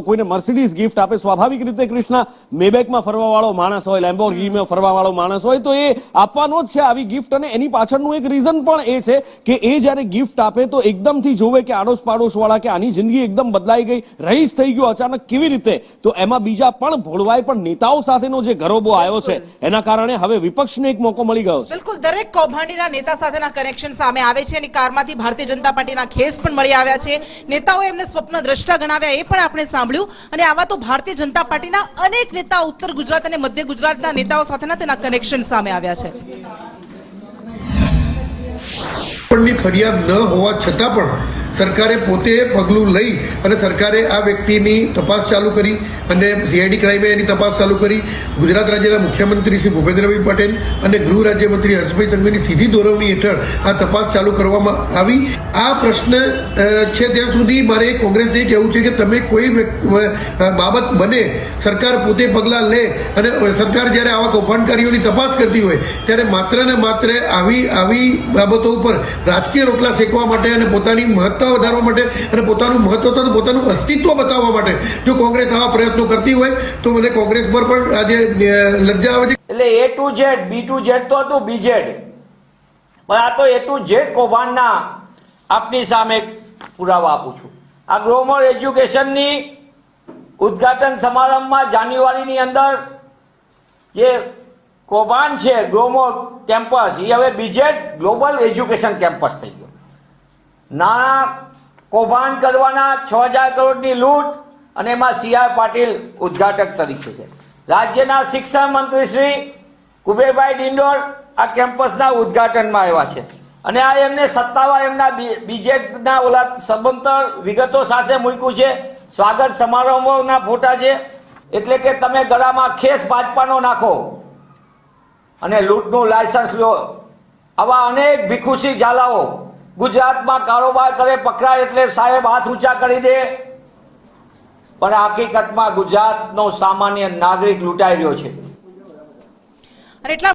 કોઈને Mercedes gift આપે, સ્વાભાવિક રીતે કૃષ્ણા મેબેકમાં ફરવા વાળો માણસ હોય, લેમ્બોર્ગિનીમાં ફરવા વાળો માણસ હોય તો એ આપવાનો જ છે આવી ગિફ્ટ. અને એની પાછળનું એક રીઝન પણ એ છે કે એ જ્યારે ગિફ્ટ આપે તો એકદમથી જોવે કે આડોશ પાડોશ વાળા કે આની જિંદગી એકદમ બદલાઈ ગઈ, રહીશ થઈ ગયો અચાનક, કેવી રીતે? તો એમાં બીજા પણ ભોળવાય, પણ નેતાઓ સાથેનો જે ગરોબો આવ્યો છે એના કારણે હવે વિપક્ષને એક મોકો મળી ગયો છે. બિલકુલ, દરેક કૌભાંડીના નેતા સાથેના કનેક્શન સામે આવે છે અને કારમાંથી ભારતીય જનતા પાર્ટીના ખેસ પણ મળી આવ્યા છે. નેતાઓએ એમને સ્વપ્ન દ્રષ્ટા ગણાવ્યા એ પણ આપણે સાંભળ્યું. અને આવા તો ભારતીય જનતા પાર્ટીના અનેક નેતાઓ ઉત્તર ગુજરાત અને મધ્ય ગુજરાતના નેતાઓ સાથેના તેના કનેક્શન સામે આવ્યા છે. ની ફરિયાદ ન હોવા છતાં પણ સરકારે પોતે પગલું લઈ અને સરકારે આ વ્યક્તિની તપાસ ચાલુ કરી અને સીઆઈડી ક્રાઇમે એની તપાસ ચાલુ કરી. ગુજરાત રાજ્યના મુખ્યમંત્રી શ્રી ભૂપેન્દ્રભાઈ પટેલ અને ગૃહ રાજ્યમંત્રી હર્ષભાઈ સંઘવીની સીધી દોરવણી હેઠળ આ તપાસ ચાલુ કરવામાં આવી. આ પ્રશ્ન છે ત્યાં સુધી મારે કોંગ્રેસને કહેવું છે કે તમે કોઈ બાબત બને, સરકાર પોતે પગલાં લે અને સરકાર જ્યારે આવા કૌભાંડકારીઓની તપાસ કરતી હોય ત્યારે માત્ર ને માત્ર આવી બાબતો ઉપર રાજકીય રોટલા શેકવા માટે અને પોતાની મહત્તા વધારવા માટે અને પોતાનું મહત્વ તો પોતાનું અસ્તિત્વ બતાવવા માટે જો કોંગ્રેસ આવા પ્રયત્નો કરતી હોય તો મને કોંગ્રેસ પર પણ આજે લજ્જા આવે છે. એટલે A to Z, B to Z તો હતું BZ, પણ આ તો A to Z કૌભાંડના આપની સામે પુરાવા આપું છું. આ ગ્લોબલ એજ્યુકેશનની ઉદ્ઘાટન સમારંભમાં જાન્યુઆરીની અંદર જે કૌભાંડ છે ગ્લોબલ કેમ્પસ, એ હવે BZ ગ્લોબલ એજ્યુકેશન કેમ્પસ થઈ ગયો. નાણાં કૌભાંડ કરવાના 6000 કરોડની લૂંટ અને એમાં CR પાટીલ ઉદ્ઘાટક તરીકે છે. રાજ્યના શિક્ષણ મંત્રી શ્રી કુબેરભાઈ ડિંડોર આ કેમ્પસના ઉદ્ઘાટનમાં આવ્યા છે અને આ એમને સત્તાવાર એમના BJના ઓલા સબંતર વિગતો સાથે મૂક્યું છે. સ્વાગત સમારોહના ફોટા છે. એટલે કે તમે ગળામાં ખેસ ભાજપાનો નાખો અને લૂંટનું લાયસન્સ લો. આવા અનેક ભીખુસી ઝાલાઓ ગુજરાતમાં કારોબાર કરે, પકડાય એટલે સાહેબ હાથ ઊંચા કરી દે, પણ હકીકતમાં ગુજરાતનો સામાન્ય નાગરિક લૂંટાઈ રહ્યો છે.